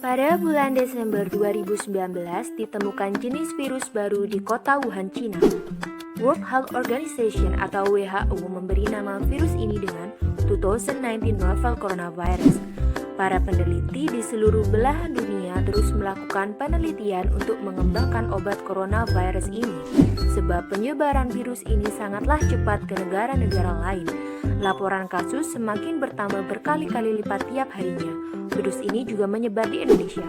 Pada bulan Desember 2019 ditemukan jenis virus baru di kota Wuhan, Cina. World Health Organization atau WHO memberi nama virus ini dengan 2019 Novel Coronavirus. Para peneliti di seluruh belahan dunia terus melakukan penelitian untuk mengembangkan obat coronavirus ini, sebab penyebaran virus ini sangatlah cepat ke negara-negara lain. Laporan kasus semakin bertambah berkali-kali lipat tiap harinya. Virus ini juga menyebar di Indonesia.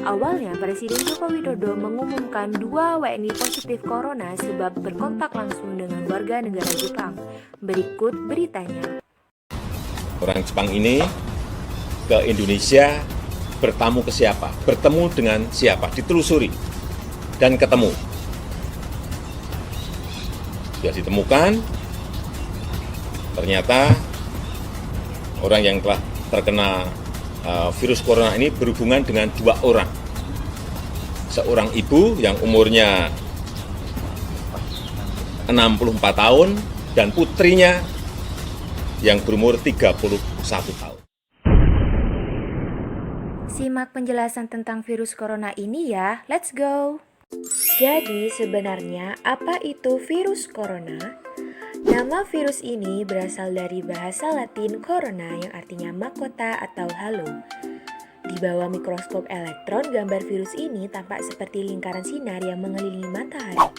Awalnya, Presiden Joko Widodo mengumumkan 2 WNI positif corona sebab berkontak langsung dengan warga negara Jepang. Berikut beritanya. Orang Jepang ini ke Indonesia bertamu ke siapa? Bertemu dengan siapa? Ditelusuri dan ketemu. Sudah ditemukan, ternyata orang yang telah terkena virus corona ini berhubungan dengan 2 orang. Seorang ibu yang umurnya 64 tahun dan putrinya yang berumur 31 tahun. Simak penjelasan tentang virus corona ini ya, let's go! Jadi sebenarnya apa itu virus corona? Nama virus ini berasal dari bahasa Latin corona yang artinya mahkota atau halo. Di bawah mikroskop elektron, gambar virus ini tampak seperti lingkaran sinar yang mengelilingi matahari.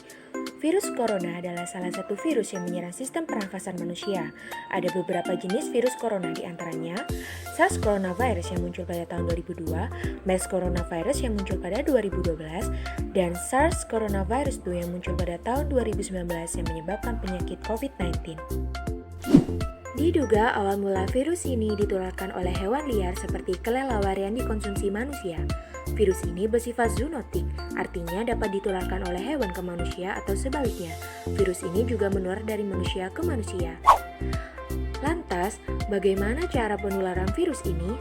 Virus corona adalah salah satu virus yang menyerang sistem pernafasan manusia. Ada beberapa jenis virus corona, di antaranya SARS coronavirus yang muncul pada tahun 2002, MERS coronavirus yang muncul pada 2012, dan SARS coronavirus 2 yang muncul pada tahun 2019 yang menyebabkan penyakit COVID-19. Diduga awal mula virus ini ditularkan oleh hewan liar seperti kelelawar yang dikonsumsi manusia. Virus ini bersifat zoonotik, artinya dapat ditularkan oleh hewan ke manusia atau sebaliknya. Virus ini juga menular dari manusia ke manusia. Lantas, bagaimana cara penularan virus ini?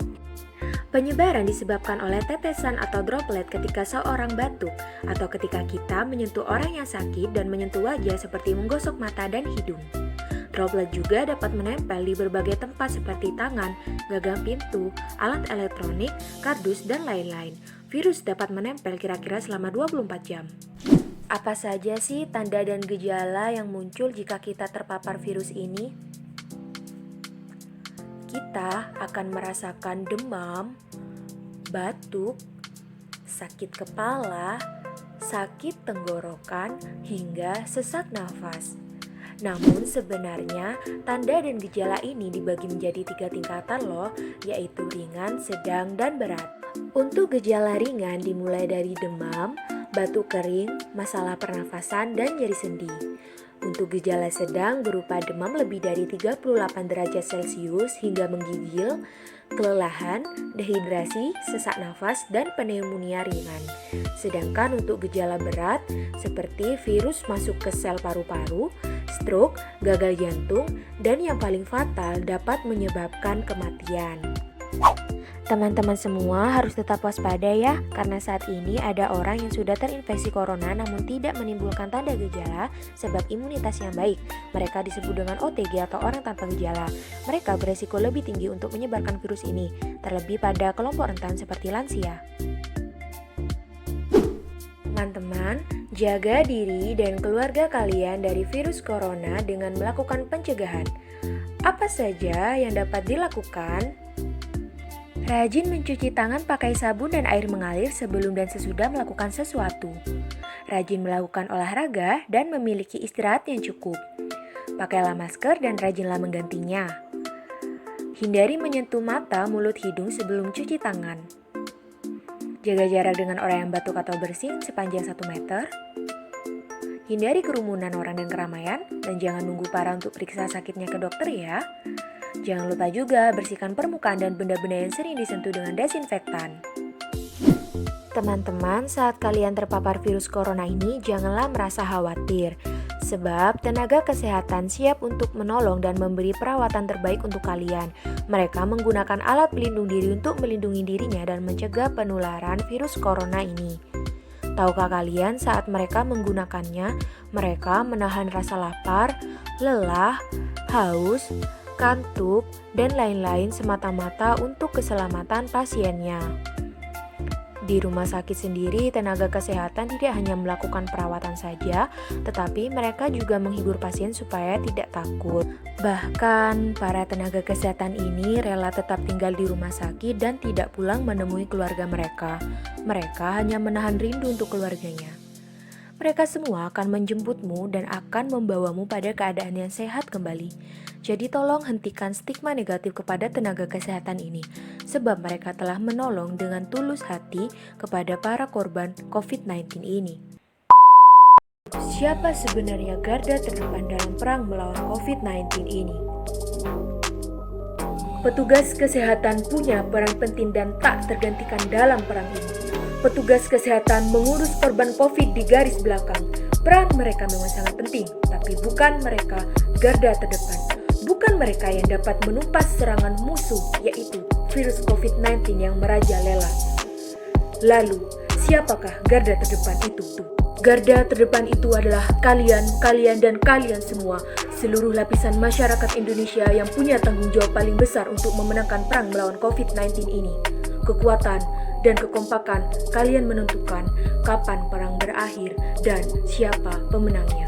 Penyebaran disebabkan oleh tetesan atau droplet ketika seorang batuk atau ketika kita menyentuh orang yang sakit dan menyentuh wajah seperti menggosok mata dan hidung. Droplet juga dapat menempel di berbagai tempat seperti tangan, gagang pintu, alat elektronik, kardus, dan lain-lain. Virus dapat menempel kira-kira selama 24 jam. Apa saja sih tanda dan gejala yang muncul jika kita terpapar virus ini? Kita akan merasakan demam, batuk, sakit kepala, sakit tenggorokan, hingga sesak nafas. Namun sebenarnya tanda dan gejala ini dibagi menjadi 3 tingkatan loh, yaitu ringan, sedang, dan berat. Untuk gejala ringan dimulai dari demam, batuk kering, masalah pernafasan, dan nyeri sendi. Untuk gejala sedang berupa demam lebih dari 38 derajat Celcius hingga menggigil, kelelahan, dehidrasi, sesak nafas, dan pneumonia ringan. Sedangkan untuk gejala berat seperti virus masuk ke sel paru-paru, stroke, gagal jantung, dan yang paling fatal dapat menyebabkan kematian. Teman-teman semua harus tetap waspada ya, karena saat ini ada orang yang sudah terinfeksi corona namun tidak menimbulkan tanda gejala sebab imunitas yang baik. Mereka disebut dengan OTG atau orang tanpa gejala. Mereka beresiko lebih tinggi untuk menyebarkan virus ini, terlebih pada kelompok rentan seperti lansia. Teman-teman, jaga diri dan keluarga kalian dari virus corona dengan melakukan pencegahan. Apa saja yang dapat dilakukan? Rajin mencuci tangan pakai sabun dan air mengalir sebelum dan sesudah melakukan sesuatu. Rajin melakukan olahraga dan memiliki istirahat yang cukup. Pakailah masker dan rajinlah menggantinya. Hindari menyentuh mata, mulut, hidung sebelum cuci tangan. Jaga jarak dengan orang yang batuk atau bersin sepanjang 1 meter. Hindari kerumunan orang dan keramaian, dan jangan nunggu parah untuk periksa sakitnya ke dokter ya. Jangan lupa juga bersihkan permukaan dan benda-benda yang sering disentuh dengan desinfektan. Teman-teman, saat kalian terpapar virus corona ini, janganlah merasa khawatir. Sebab tenaga kesehatan siap untuk menolong dan memberi perawatan terbaik untuk kalian. Mereka menggunakan alat pelindung diri untuk melindungi dirinya dan mencegah penularan virus corona ini. Tahukah kalian saat mereka menggunakannya, mereka menahan rasa lapar, lelah, haus, kantuk, dan lain-lain semata-mata untuk keselamatan pasiennya. Di rumah sakit sendiri, tenaga kesehatan tidak hanya melakukan perawatan saja, tetapi mereka juga menghibur pasien supaya tidak takut. Bahkan, para tenaga kesehatan ini rela tetap tinggal di rumah sakit dan tidak pulang menemui keluarga mereka. Mereka hanya menahan rindu untuk keluarganya. Mereka semua akan menjemputmu dan akan membawamu pada keadaan yang sehat kembali. Jadi tolong hentikan stigma negatif kepada tenaga kesehatan ini, sebab mereka telah menolong dengan tulus hati kepada para korban COVID-19 ini. Siapa sebenarnya garda terdepan dalam perang melawan COVID-19 ini? Petugas kesehatan punya peran penting dan tak tergantikan dalam perang ini. Petugas kesehatan mengurus korban COVID di garis belakang. Peran mereka memang sangat penting, tapi bukan mereka garda terdepan. Bukan mereka yang dapat menumpas serangan musuh, yaitu virus COVID-19 yang merajalela. Lalu, siapakah garda terdepan itu? Garda terdepan itu adalah kalian, dan kalian semua, seluruh lapisan masyarakat Indonesia yang punya tanggung jawab paling besar untuk memenangkan perang melawan COVID-19 ini. Kekuatan dan kekompakan kalian menentukan kapan perang berakhir dan siapa pemenangnya.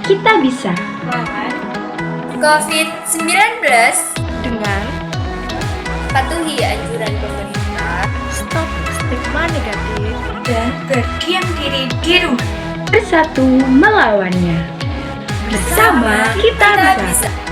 Kita bisa melawan COVID-19 dengan patuhi anjuran pemerintah stop stigma negatif dan berdiam diri di rumah. bersatu melawannya. Bersama kita bisa.